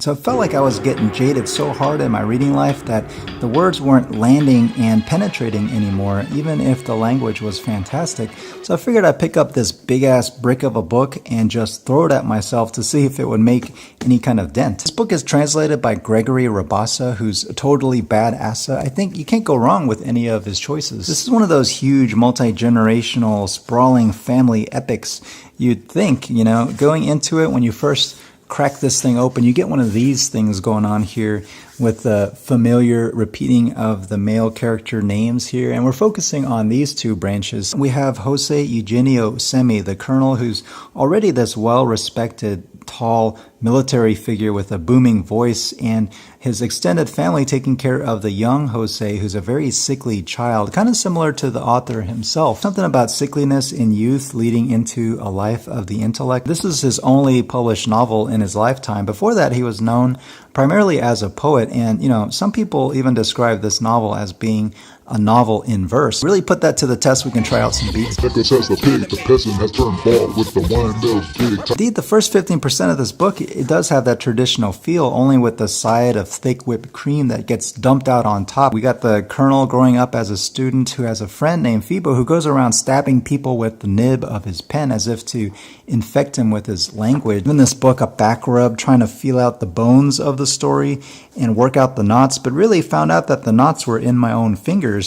So it felt like I was getting jaded so hard in my reading life that the words weren't landing and penetrating anymore, even if the language was fantastic. So I figured I'd pick up this big-ass brick of a book and just throw it at myself to see if it would make any kind of dent. This book is translated by Gregory Rabassa, who's a totally badass. I think you can't go wrong with any of his choices. This is one of those huge, multi-generational, sprawling family epics. You'd think, going into it when you first crack this thing open, you get one of these things going on here with the familiar repeating of the male character names here. And we're focusing on these two branches. We have Jose Eugenio Semi, the colonel, who's already this well-respected, tall military figure with a booming voice, and his extended family taking care of the young Jose, who's a very sickly child, kind of similar to the author himself. Something about sickliness in youth leading into a life of the intellect. This is his only published novel in his lifetime. Before that, he was known primarily as a poet, and some people even describe this novel as being a novel in verse. Really put that to the test. We can try out some beats. Indeed, the first 15% of this book, it does have that traditional feel, only with the side of thick whipped cream that gets dumped out on top. We got the colonel growing up as a student who has a friend named Phoebo who goes around stabbing people with the nib of his pen as if to infect him with his language. In this book, a back rub trying to feel out the bones of the story and work out the knots, but really found out that the knots were in my own fingers.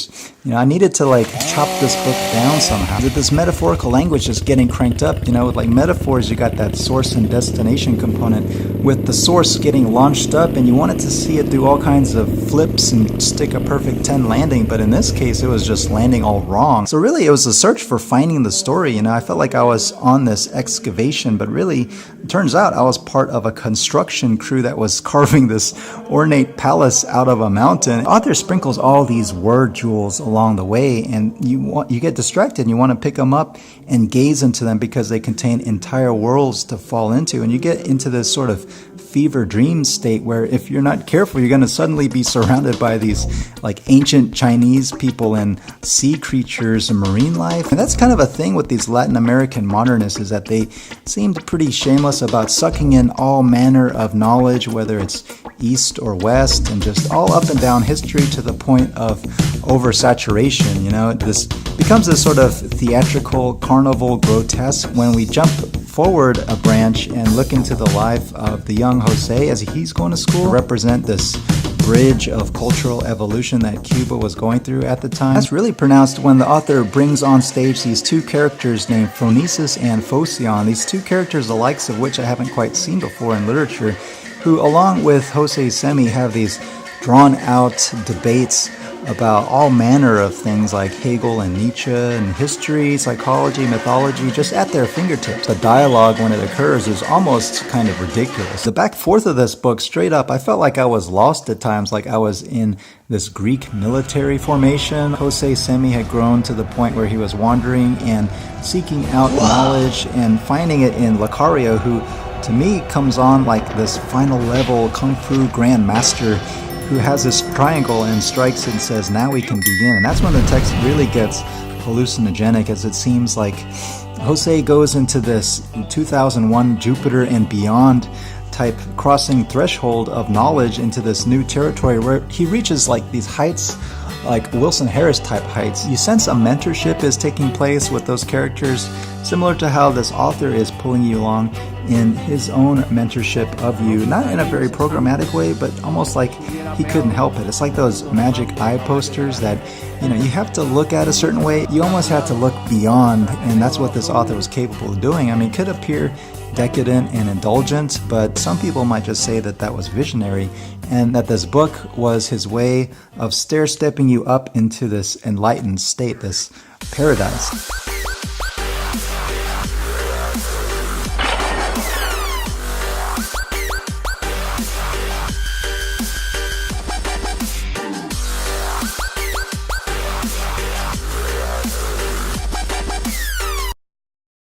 I needed to chop this book down somehow. With this metaphorical language just getting cranked up, with metaphors, you got that source and destination component with the source getting launched up, and you wanted to see it do all kinds of flips and stick a perfect 10 landing, but in this case it was just landing all wrong. So really it was a search for finding the story. I felt like I was on this excavation, but really it turns out I was part of a construction crew that was carving this ornate palace out of a mountain. The author sprinkles all these word jewels along the way, and you get distracted and you want to pick them up and gaze into them because they contain entire worlds to fall into, and you get into this sort of fever dream state where if you're not careful, you're going to suddenly be surrounded by these ancient Chinese people and sea creatures and marine life. And that's kind of a thing with these Latin American modernists, is that they seemed pretty shameless about sucking in all manner of knowledge, whether it's east or west, and just all up and down history to the point of oversaturation. This becomes this sort of theatrical carnival grotesque when we jump forward a branch and look into the life of the young Jose as he's going to school, represent this bridge of cultural evolution that Cuba was going through at the time. That's really pronounced when the author brings on stage these two characters named Phronesis and Phocion, these two characters the likes of which I haven't quite seen before in literature, who along with Jose Semi have these drawn out debates about all manner of things like Hegel and Nietzsche and history, psychology, mythology, just at their fingertips. The dialogue when it occurs is almost kind of ridiculous. The back forth of this book, straight up, I felt like I was lost at times, like I was in this Greek military formation. Jose Semi had grown to the point where he was wandering and seeking out knowledge and finding it in Lucario, who to me comes on like this final level kung fu grandmaster who has this triangle and strikes and says, now we can begin. And that's when the text really gets hallucinogenic, as it seems like Jose goes into this 2001 Jupiter and beyond type crossing threshold of knowledge into this new territory where he reaches these heights, like Wilson Harris type heights. You sense a mentorship is taking place with those characters, similar to how this author is pulling you along in his own mentorship of you, not in a very programmatic way, but almost like he couldn't help it. It's like those magic eye posters that, you have to look at a certain way. You almost have to look beyond, and that's what this author was capable of doing. It could appear decadent and indulgent, but some people might just say that that was visionary, and that this book was his way of stair-stepping you up into this enlightened state, this paradise.